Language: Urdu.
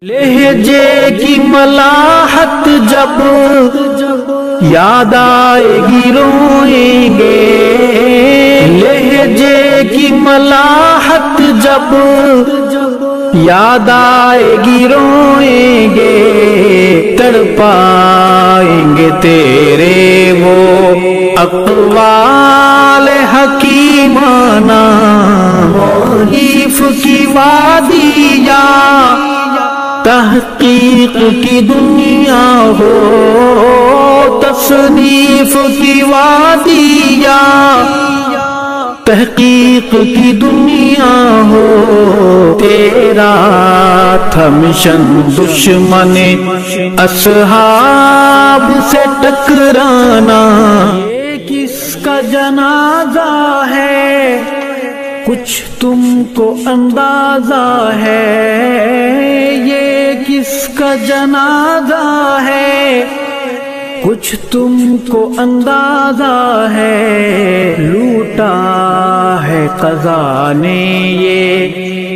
لہجے کی ملاحت جب یاد آئے گی روئیں گے، لہجے کی ملاحت جب یاد آئے گی روئیں گے، تڑپائیں گے تیرے وہ اقوال حکیمانہ، تعریف کی وادیاں تحقیق کی دنیا ہو، تصنیف کی وادیاں تحقیق کی دنیا ہو، تیرا تھا مشن دشمن اصحاب سے ٹکرانا، یہ کس کا جنازہ ہے کچھ تم کو اندازہ ہے، یہ کس کا جنازہ ہے کچھ تم کو اندازہ ہے، لوٹا ہے قضا نے یہ